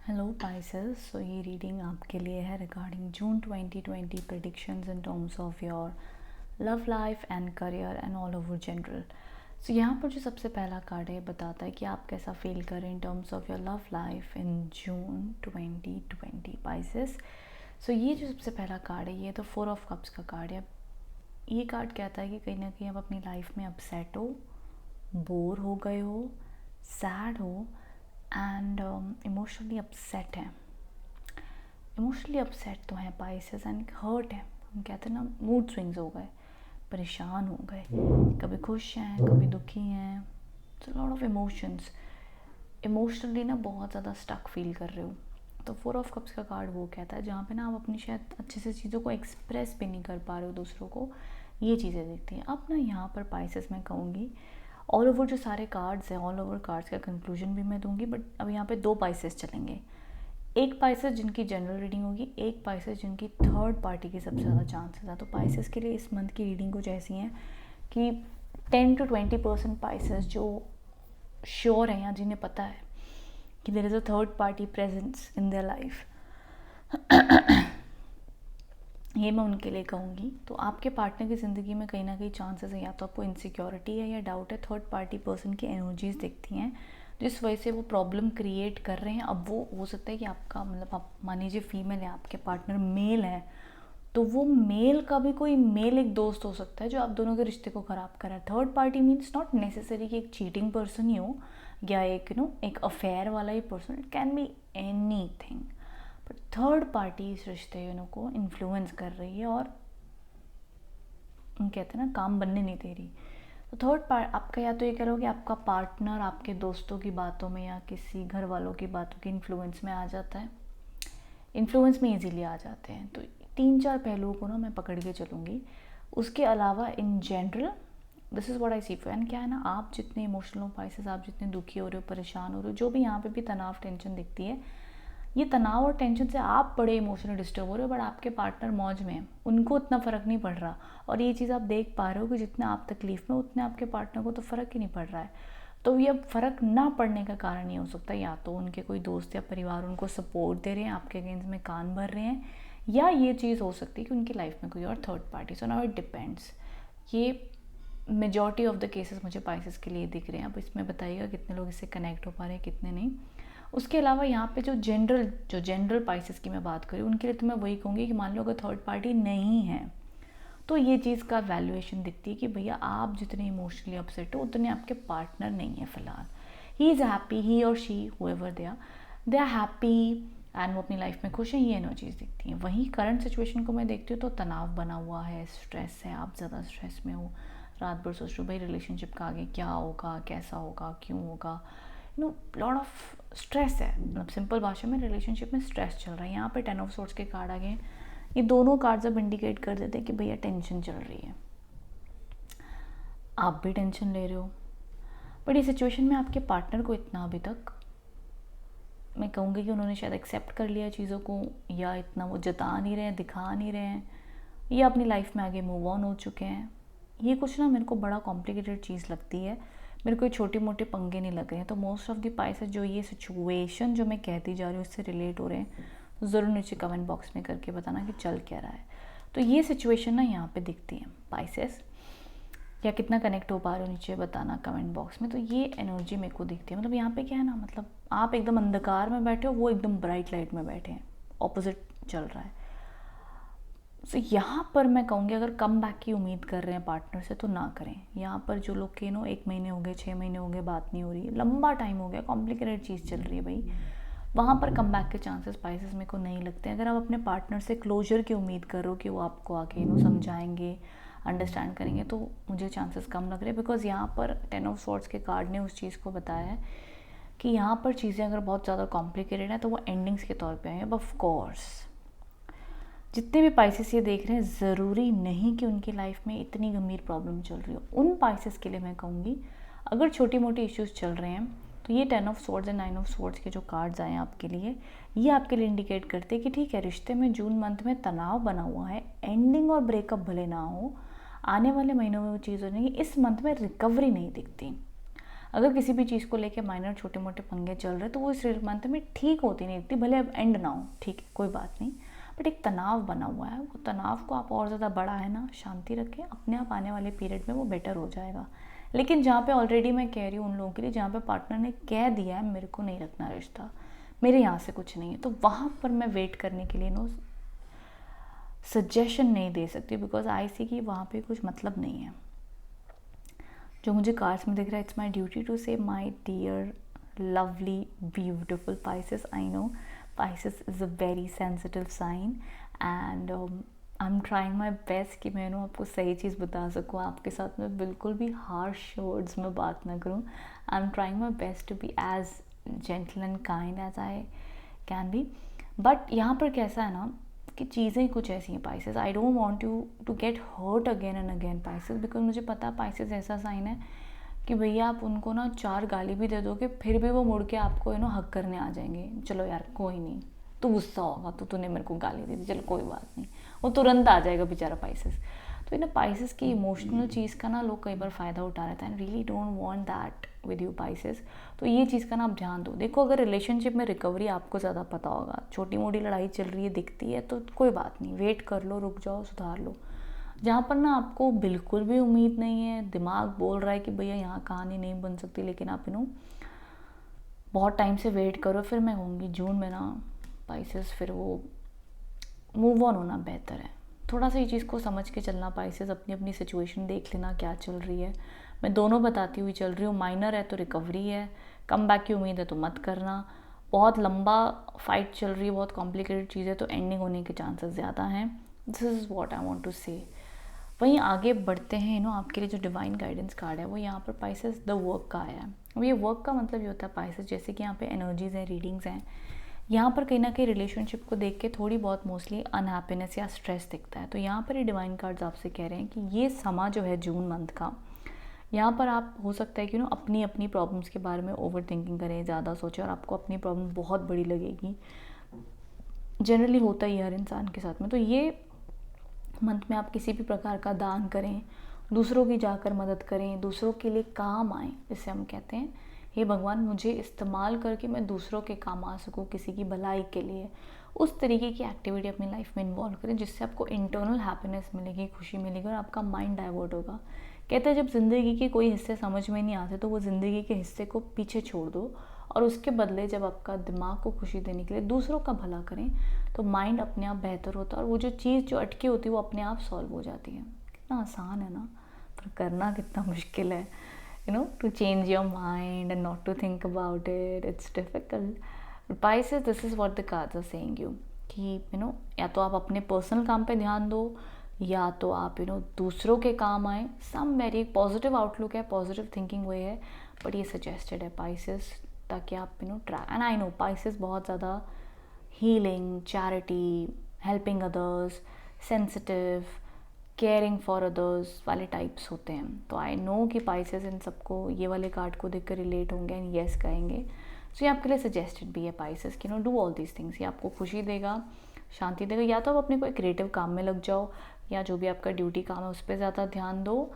Hello Pisces. So ये reading आपके लिए है regarding June 2020 predictions in terms of your love life and career and all over general. So यहाँ पर जो सबसे पहला कार्ड है बताता है कि आप कैसा फील करें in terms of your love life in June 2020 Pisces. So ये जो सबसे पहला कार्ड है ये तो 4 ऑफ कप्स का कार्ड है। ये कार्ड कहता है कि कहीं ना कहीं आप अपनी लाइफ में अपसेट हो, बोर हो गए हो, सैड हो एंड इमोशनली अपसेट हैं। इमोशनली अपसेट तो हैं पाइसेस एंड हर्ट है। हम कहते हैं ना, मूड स्विंग्स हो गए, परेशान हो गए, कभी खुश हैं कभी दुखी हैं। So lot of emotions, emotionally ना बहुत ज़्यादा स्टक फील कर रहे हो। तो 4 ऑफ कप्स का कार्ड वो कहता है जहाँ पे ना आप अपनी शायद अच्छे से चीज़ों को एक्सप्रेस भी नहीं कर पा रहे हो दूसरों को, ये चीज़ें दिखती हैं। अब ना यहाँ पर पाइसेस मैं कहूँगी ऑल ओवर जो सारे कार्ड्स हैं, ऑल ओवर कार्ड्स का कंक्लूजन भी मैं दूंगी, बट अब यहाँ पे 2 पाइसेस चलेंगे। एक पाइसेस जिनकी जनरल रीडिंग होगी, एक पाइसेस जिनकी थर्ड पार्टी की सबसे ज़्यादा चांसेस है। तो पाइसेस के लिए इस मंथ की रीडिंग कुछ ऐसी हैं कि 10 to 20% पाइसेस जो श्योर हैं या जिन्हें पता है कि there is a third party presence in their life, ये मैं उनके लिए कहूँगी। तो आपके पार्टनर की ज़िंदगी में कहीं ना कहीं चांसेस है, या तो आपको इनसिक्योरिटी है या डाउट है। थर्ड पार्टी पर्सन की एनर्जीज दिखती हैं जिस वजह से वो प्रॉब्लम क्रिएट कर रहे हैं। अब वो हो सकता है कि आपका मतलब आप मान लीजिए फीमेल है, आपके पार्टनर मेल है, तो वो मेल का भी कोई मेल एक दोस्त हो सकता है जो आप दोनों के रिश्ते को ख़राब कर रहा है। Third party means not necessary कि एक चीटिंग पर्सन ही हो या एक एक अफेयर वाला ही person, it can be anything. But third party इस रिश्ते को इन्फ्लुएंस कर रही है और कहते हैं ना काम बनने नहीं दे रही। तो थर्ड पार्ट आपका, या तो ये कह लो कि आपका पार्टनर आपके दोस्तों की बातों में या किसी घर वालों की बातों के इन्फ्लुएंस में आ जाता है, इन्फ्लुएंस में इजीली आ जाते हैं। तो 3-4 पहलुओं को ना मैं पकड़ के चलूँगी। उसके अलावा in general this is what I see for. And क्या है ना, आप जितने इमोशनल हो पाइसेस, आप जितने दुखी हो रहे हो, परेशान हो रहे हो, जो भी यहाँ पे भी तनाव टेंशन दिखती है, ये तनाव और टेंशन से आप बड़े इमोशनली डिस्टर्ब हो रहे हो, बट आपके पार्टनर मौज में है, उनको उतना फ़र्क नहीं पड़ रहा। और ये चीज़ आप देख पा रहे हो कि जितना आप तकलीफ़ में उतने आपके पार्टनर को तो फ़र्क ही नहीं पड़ रहा है। तो ये फ़र्क ना पड़ने का कारण ये हो सकता है या तो उनके कोई दोस्त या परिवार उनको सपोर्ट दे रहे हैं, आपके अगेंस्ट में कान भर रहे हैं, या ये चीज़ हो सकती है कि उनकी लाइफ में कोई और third party. So now it depends. ये मेजॉरिटी ऑफ द केसेस मुझे पाइसेस के लिए दिख रहे हैं। अब इसमें बताइएगा कितने लोग इससे कनेक्ट हो पा रहे हैं, कितने नहीं। उसके अलावा यहाँ पे जो जनरल पाइसेस की मैं बात करूँ, उनके लिए तो मैं वही कहूँगी कि मान लो अगर थर्ड पार्टी नहीं है तो ये चीज़ का वैल्यूएशन दिखती है कि भैया आप जितने इमोशनली अपसेट हो उतने आपके पार्टनर नहीं है फ़िलहाल। ही इज़ हैप्पी, ही और she whoever they are happy and वो अपनी लाइफ में खुश हैं, ये एनर्जीज दिखती हैं। वहीं करंट सिचुएशन को मैं देखती हूँ तो तनाव बना हुआ है, स्ट्रेस है, आप ज़्यादा स्ट्रेस में हो, रात भर सोच रहे हो भाई रिलेशनशिप का आगे क्या होगा, कैसा होगा, क्यों होगा, लॉट ऑफ स्ट्रेस है। मतलब सिंपल भाषा में रिलेशनशिप में स्ट्रेस चल रहा है। यहाँ पे 10 ऑफ सोर्ड्स के कार्ड आ गए। ये दोनों कार्ड्स अब इंडिकेट कर देते हैं कि भैया टेंशन चल रही है, आप भी टेंशन ले रहे हो। बट ये सिचुएशन में आपके पार्टनर को इतना अभी तक मैं कहूँगी कि उन्होंने शायद एक्सेप्ट कर लिया चीज़ों को, या इतना वो जता नहीं रहे हैं, दिखा नहीं रहे हैं, या अपनी लाइफ में आगे मूव ऑन हो चुके हैं। ये कुछ ना मेरे को बड़ा कॉम्प्लिकेटेड चीज़ लगती है, मेरे को ये छोटे मोटे पंगे नहीं लग रहे हैं। तो मोस्ट ऑफ द पाइसेस जो ये सिचुएशन जो मैं कहती जा रही हूँ उससे रिलेट हो रहे हैं, तो ज़रूर नीचे कमेंट बॉक्स में करके बताना कि चल क्या रहा है। तो ये सिचुएशन ना यहाँ पे दिखती है पाइसेस, या कितना कनेक्ट हो पा रहे हो नीचे बताना कमेंट बॉक्स में। तो ये एनर्जी मेरे को दिखती है। मतलब यहाँ पे क्या है ना, मतलब आप एकदम अंधकार में बैठे हो, वो एकदम ब्राइट लाइट में बैठे हैं, ऑपोजिट चल रहा है। सो यहाँ पर मैं कहूँगी अगर कम बैक की उम्मीद कर रहे हैं पार्टनर से तो ना करें। यहाँ पर जो लोग के 1 महीने हो गए, 6 महीने हो गए, बात नहीं हो रही, लंबा टाइम हो गया, कॉम्प्लिकेटेड चीज़ चल रही है भाई, वहाँ पर कम बैक के चांसेस पाइसेस मेरे को नहीं लगते। अगर आप अपने पार्टनर से क्लोजर की उम्मीद कर रहे हो कि वो आपको आके समझाएंगे, अंडरस्टैंड करेंगे, तो मुझे चांसेस कम लग रहे हैं। बिकॉज यहाँ पर 10 ऑफ सोर्ड्स के कार्ड ने उस चीज़ को बताया है कि यहाँ पर चीज़ें अगर बहुत ज़्यादा कॉम्प्लिकेटेड हैं तो वो एंडिंग्स के तौर पे आए हैं। अब ऑफ कोर्स जितने भी पाइसेस ये देख रहे हैं, ज़रूरी नहीं कि उनकी लाइफ में इतनी गंभीर प्रॉब्लम चल रही हो। उन पाइसेस के लिए मैं कहूँगी अगर छोटी मोटी इश्यूज़ चल रहे हैं तो ये 10 of swords and 9 of swords के जो कार्ड्स आए हैं आपके लिए, ये आपके लिए इंडिकेट करते हैं कि ठीक है, रिश्ते में जून मंथ में तनाव बना हुआ है, एंडिंग और ब्रेकअप भले ना हो, आने वाले महीनों में वो चीज़ हो जाएगी, इस मंथ में रिकवरी नहीं दिखती। अगर किसी भी चीज़ को लेके माइनर छोटे मोटे पंगे चल रहे तो वो इस मंथ में ठीक होती नहीं दिखती, भले अब एंड ना हो, ठीक है कोई बात नहीं, बट एक तनाव बना हुआ है, वो तनाव को आप और ज़्यादा बड़ा है ना, शांति रखें, अपने आप आने वाले पीरियड में वो बेटर हो जाएगा। लेकिन जहाँ पे ऑलरेडी मैं कह रही हूँ उन लोगों के लिए जहाँ पे पार्टनर ने कह दिया है मेरे को नहीं रखना रिश्ता, मेरे यहाँ से कुछ नहीं है, तो वहाँ पर मैं वेट करने के लिए नो सजेशन नहीं दे सकती, बिकॉज आई सी कि वहाँ पे कुछ मतलब नहीं है। जो मुझे कार्ड्स में दिख रहा है, it's my duty to say my dear lovely beautiful Pisces, I know Pisces is a very sensitive sign and I am trying my best कि मैं आपको सही चीज़ बता सकूँ, आपके साथ में बिल्कुल भी हार्श वर्ड्स में बात ना करूँ। I am trying my best to be as gentle and kind as I can be, but यहाँ पर कैसा है ना कि चीज़ें कुछ ऐसी हैं Pisces, I don't want you to get hurt again and again Pisces, because मुझे पता है Pisces ऐसा साइन है कि भैया आप उनको ना 4 गाली भी दे दोगे फिर भी वो मुड़ के आपको हक करने आ जाएंगे, चलो यार कोई नहीं, तू गुस्सा होगा तो तूने मेरे को गाली दे दी, चलो कोई बात नहीं, वो तुरंत आ जाएगा बेचारा Pisces। तो Pisces की इमोशनल चीज़ का ना लोग कई बार फ़ायदा उठा रहे हैं, really don't want that with you Pisces। तो ये चीज़ का ना आप ध्यान दो। देखो अगर रिलेशनशिप में रिकवरी आपको ज़्यादा पता होगा, छोटी मोटी लड़ाई चल रही है दिखती है तो कोई बात नहीं, वेट कर लो, रुक जाओ, सुधार लो। जहाँ पर ना आपको बिल्कुल भी उम्मीद नहीं है, दिमाग बोल रहा है कि भैया यहाँ कहानी नहीं बन सकती, लेकिन आप बहुत टाइम से वेट करो, फिर मैं कहूँगी जून में ना Pisces फिर वो मूव ऑन होना बेहतर है। थोड़ा सा ये चीज़ को समझ के चलना Pisces, अपनी अपनी सिचुएशन देख लेना क्या चल रही है। मैं दोनों बताती हुई चल रही हूँ, माइनर है तो रिकवरी है, कम बैक की उम्मीद है तो मत करना, बहुत लंबा फाइट चल रही है, बहुत कॉम्प्लिकेटेड चीज़ है तो एंडिंग होने के चांसेस ज़्यादा हैं। This is what I want to say. वहीं आगे बढ़ते हैं आपके लिए जो डिवाइन गाइडेंस कार्ड है वो यहाँ पर Pisces द वर्क का आया है। अब ये वर्क का मतलब ये होता है Pisces, जैसे कि यहाँ पे एनर्जीज हैं, रीडिंग्स हैं, यहाँ पर कहीं ना कहीं रिलेशनशिप को देख के थोड़ी बहुत मोस्टली अनहैप्पीनेस या स्ट्रेस दिखता है। तो यहाँ पर ये डिवाइन कार्ड्स आपसे कह रहे हैं कि ये समा जो है जून मंथ का, यहाँ पर आप हो सकता है कि अपनी अपनी प्रॉब्लम्स के बारे में ओवर थिंकिंग करें, ज़्यादा सोचें और आपको अपनी प्रॉब्लम बहुत बड़ी लगेगी। जनरली होता ही है हर इंसान के साथ में। तो ये मंथ में आप किसी भी प्रकार का दान करें, दूसरों की जाकर मदद करें, दूसरों के लिए काम आएँ, जिसे हम कहते हैं हे भगवान मुझे इस्तेमाल करके मैं दूसरों के काम आ सकूँ, किसी की भलाई के लिए, उस तरीके की एक्टिविटी अपनी लाइफ में इन्वॉल्व करें जिससे आपको इंटरनल हैप्पीनेस मिलेगी, खुशी मिलेगी और आपका माइंड डाइवर्ट होगा। कहते हैं जब ज़िंदगी के कोई हिस्से समझ में नहीं आते तो वो ज़िंदगी के हिस्से को पीछे छोड़ दो और उसके बदले जब आपका दिमाग को खुशी देने के लिए दूसरों का भला करें तो माइंड अपने आप बेहतर होता है और वो जो चीज़ जो अटकी होती है वो अपने आप सॉल्व हो जाती है। कितना आसान है ना, पर करना कितना मुश्किल है। To change your mind and not to think about it, it's difficult. But Pisces, this is what the cards are saying you कि या तो आप अपने पर्सनल काम पे ध्यान दो या तो आप दूसरों के काम आए। सम वेरी पॉजिटिव आउटलुक है, पॉजिटिव थिंकिंग वे है, बट ये सजेस्टेड है Pisces, ताकि आप try. And I know Pisces बहुत ज़्यादा healing, charity, helping others, sensitive, caring for others वाले टाइप्स होते हैं। तो आई नो कि Pisces इन सबको ये वाले कार्ड को देखकर रिलेट होंगे एंड येस कहेंगे। सो ये आपके लिए सजेस्टेड भी है Pisces कि डू ऑल दीज थिंग्स। ये आपको खुशी देगा, शांति देगा। या तो आप अपने कोई क्रिएटिव काम में लग जाओ या जो भी आपका ड्यूटी काम है उस पर ज़्यादा ध्यान दो,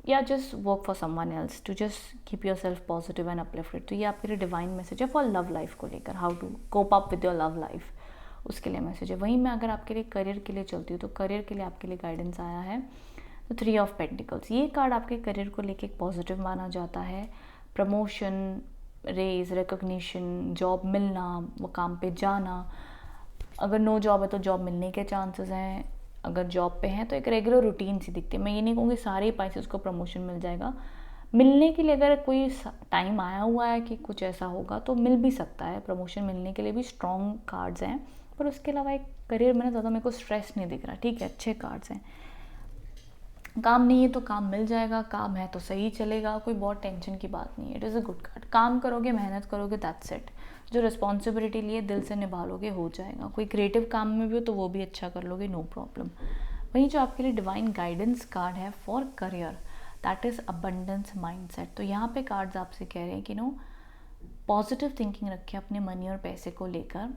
या just work for someone else to just keep yourself positive and uplifted. तो ये आपके लिए डिवाइन मैसेज है फॉर लव लाइफ को लेकर, how to cope up with your love life, उसके लिए मैसेज है। वहीं मैं अगर आपके लिए करियर के लिए चलती हूँ तो करियर के लिए आपके लिए गाइडेंस आया है तो 3 ऑफ पेंटिकल्स। ये कार्ड आपके करियर को लेके पॉजिटिव माना जाता है। प्रमोशन, रेज, रिकॉग्निशन, जॉब मिलना, वो काम पे जाना। अगर नो जॉब है तो जॉब मिलने के चांसेस हैं, अगर जॉब पे हैं तो एक रेगुलर रूटीन सी दिखती है। मैं ये नहीं कहूँगी सारे Pisces को प्रमोशन मिल जाएगा, मिलने के लिए अगर कोई टाइम आया हुआ है कि कुछ ऐसा होगा तो मिल भी सकता है। प्रमोशन मिलने के लिए भी स्ट्रॉन्ग कार्ड्स हैं, पर उसके अलावा एक करियर में ज़्यादा मेरे को स्ट्रेस नहीं दिख रहा। ठीक है, अच्छे कार्ड्स हैं। काम नहीं है तो काम मिल जाएगा, काम है तो सही चलेगा, कोई बहुत टेंशन की बात नहीं है। It is a good card. काम करोगे, मेहनत करोगे, दैट्स इट। जो रिस्पॉन्सिबिलिटी लिए दिल से निभा लोगे, हो जाएगा। कोई क्रिएटिव काम में भी हो तो वो भी अच्छा कर लोगे, नो प्रॉब्लम। वहीं जो आपके लिए डिवाइन गाइडेंस कार्ड है for career, that is abundance mindset. तो यहाँ पे कार्ड्स आपसे कह रहे हैं कि पॉजिटिव थिंकिंग रखें अपने मनी और पैसे को लेकर,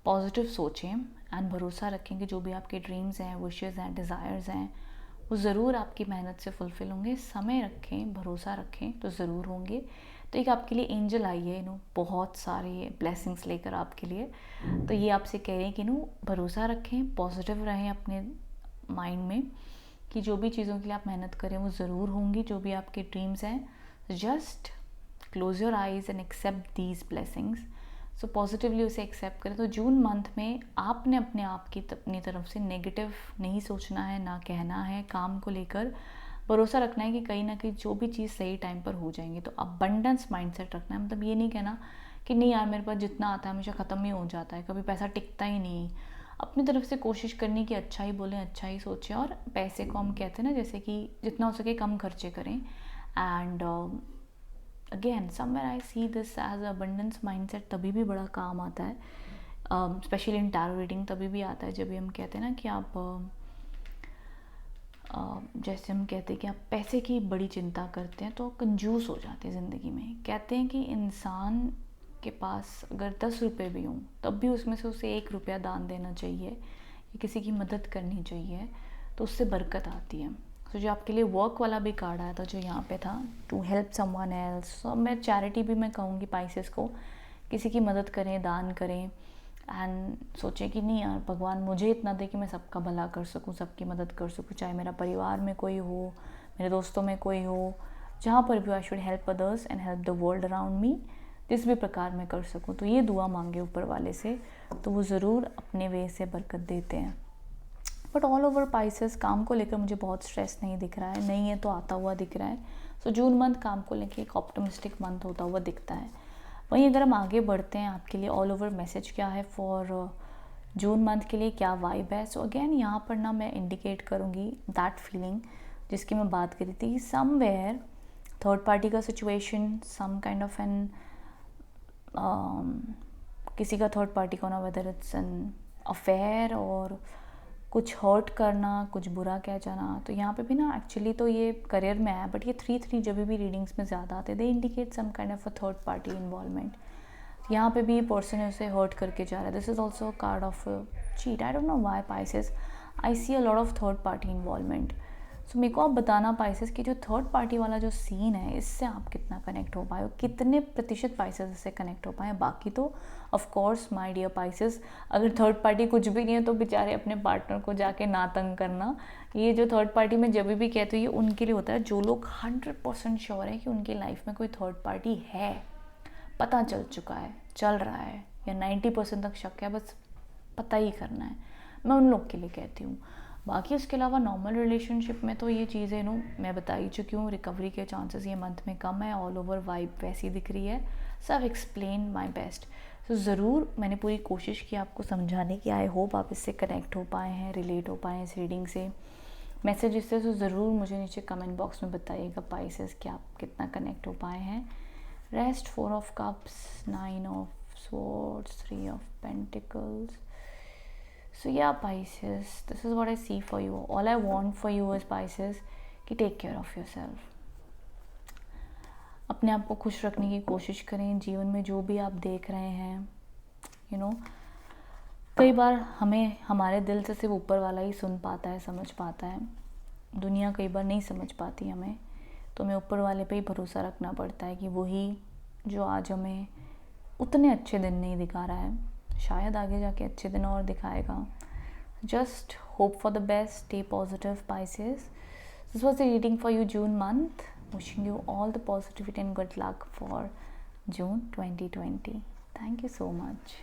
पॉजिटिव सोचें एंड भरोसा रखें कि जो भी आपके ड्रीम्स हैं, विशेज़ हैं, डिज़ायर्स हैं वो ज़रूर आपकी मेहनत से फुलफ़िल होंगे। समय रखें, भरोसा रखें तो ज़रूर होंगे। तो एक आपके लिए एंजल आई है बहुत सारे ब्लेसिंग्स लेकर आपके लिए। तो ये आपसे कह रहे हैं कि भरोसा रखें, पॉजिटिव रहें अपने माइंड में कि जो भी चीज़ों के लिए आप मेहनत करें वो ज़रूर होंगी। जो भी आपके ड्रीम्स हैं, just close your eyes and accept these blessings. So positively उसे एक्सेप्ट करें। तो जून मंथ में आपने अपने आप की अपनी तरफ से नेगेटिव नहीं सोचना है, ना कहना है। काम को लेकर भरोसा रखना है कि कहीं ना कहीं जो भी चीज़ सही टाइम पर हो जाएंगी। तो अबंडेंस माइंडसेट रखना है, मतलब ये नहीं कहना कि नहीं यार मेरे पास जितना आता है हमेशा ख़त्म ही हो जाता है, कभी पैसा टिकता ही नहीं। अपनी तरफ से कोशिश करनी कि अच्छा ही बोलें, अच्छा ही सोचें, और पैसे को हम कहते हैं ना जैसे कि जितना हो सके कम खर्चे करें। And again somewhere I see this as abundance mindset तभी भी बड़ा काम आता है, स्पेशली इन टैरो रीडिंग तभी भी आता है जब भी हम कहते हैं ना कि आप जैसे हम कहते हैं कि आप पैसे की बड़ी चिंता करते हैं तो कंजूस हो जाते हैं ज़िंदगी में। कहते हैं कि इंसान के पास अगर 10 रुपये भी हों तब भी उसमें से उसे 1 रुपया दान देना चाहिए या किसी की मदद करनी चाहिए, तो उससे बरकत आती है। तो जो आपके लिए वर्क वाला भी कार्ड आया था जो यहाँ पे था, टू हेल्प समवन एल्स, तो मैं चैरिटी भी मैं कहूँगी पाइसेस को, किसी की मदद करें, दान करें एंड सोचें कि नहीं यार भगवान मुझे इतना दे कि मैं सबका भला कर सकूं, सबकी मदद कर सकूं, चाहे मेरा परिवार में कोई हो, मेरे दोस्तों में कोई हो, जहाँ पर भी I should help others and help the world around me, जिस भी प्रकार मैं कर सकूं। तो ये दुआ मांगे ऊपर वाले से, तो वो ज़रूर अपने वे से बरकत देते हैं। बट ऑल ओवर पाइसेस काम को लेकर मुझे बहुत स्ट्रेस नहीं दिख रहा है, नहीं है तो आता हुआ दिख रहा है। सो जून मंथ काम को लेकर एक ऑप्टिमिस्टिक मंथ होता हुआ दिखता है। वहीं अगर हम आगे बढ़ते हैं, आपके लिए ऑल ओवर मैसेज क्या है फॉर जून मंथ के लिए, क्या वाइब है। सो अगेन यहाँ पर ना मैं इंडिकेट करूँगी दैट फीलिंग जिसकी मैं बात करी थी, समवेयर थर्ड पार्टी का situation, some kind of an किसी का थर्ड पार्टी का होना, वेदर इट्स एन अफेयर और कुछ हर्ट करना, कुछ बुरा कह जाना। तो यहाँ पे भी ना एक्चुअली तो ये करियर में है, बट ये 3-3 जब भी रीडिंग्स में ज़्यादा आते they indicate some kind of a third party involvement. यहाँ पे भी पर्सन है उसे हर्ट करके जा रहा है। This is also card of cheat. I don't know why Pisces, I see a lot of third party involvement. So मेरे को आप बताना पाइसेस कि जो थर्ड पार्टी वाला जो सीन है इससे आप कितना कनेक्ट हो पाए हो, कितने प्रतिशत पाइसेस इससे कनेक्ट हो पाए। बाकी तो of course my dear Pisces, अगर थर्ड पार्टी कुछ भी नहीं है तो बेचारे अपने पार्टनर को जाके ना तंग करना। ये जो थर्ड पार्टी में जब भी कहती हूँ ये उनके लिए होता है जो लोग 100% श्योर है कि उनकी लाइफ में कोई थर्ड पार्टी है, पता चल चुका है, चल रहा है, या 90% तक शक है, बस पता ही करना है। मैं उन लोग के लिए कहती हूँ। बाकी उसके अलावा नॉर्मल रिलेशनशिप में तो ये चीज़ें मैं बता ही चुकी हूँ, रिकवरी के चांसेस ये मंथ में कम है। ऑल ओवर वाइब वैसी दिख रही है। सो आई एक्सप्लेन माई बेस्ट। तो ज़रूर मैंने पूरी कोशिश की आपको समझाने की। आई होप आप इससे कनेक्ट हो पाए हैं, रिलेट हो पाए हैं इस रीडिंग से, मैसेज इससे। तो ज़रूर मुझे नीचे कमेंट बॉक्स में बताइएगा पाइसेस कि आप कितना कनेक्ट हो पाए हैं। Rest 4 of cups, 9 of swords, 3 of pentacles. So yeah, Pisces, this is what I see for you. All I want for you is Pisces कि take care of yourself. अपने आप को खुश रखने की कोशिश करें जीवन में जो भी आप देख रहे हैं। कई बार हमें हमारे दिल से सिर्फ ऊपर वाला ही सुन पाता है, समझ पाता है। दुनिया कई बार नहीं समझ पाती हमें, तो हमें ऊपर वाले पे ही भरोसा रखना पड़ता है कि वही जो आज हमें उतने अच्छे दिन नहीं दिखा रहा है, शायद आगे जाके अच्छे दिन और दिखाएगा। Just hope for the best, stay positive Pisces. This was the reading for you June month. Wishing you all the positivity and good luck for June 2020. Thank you so much.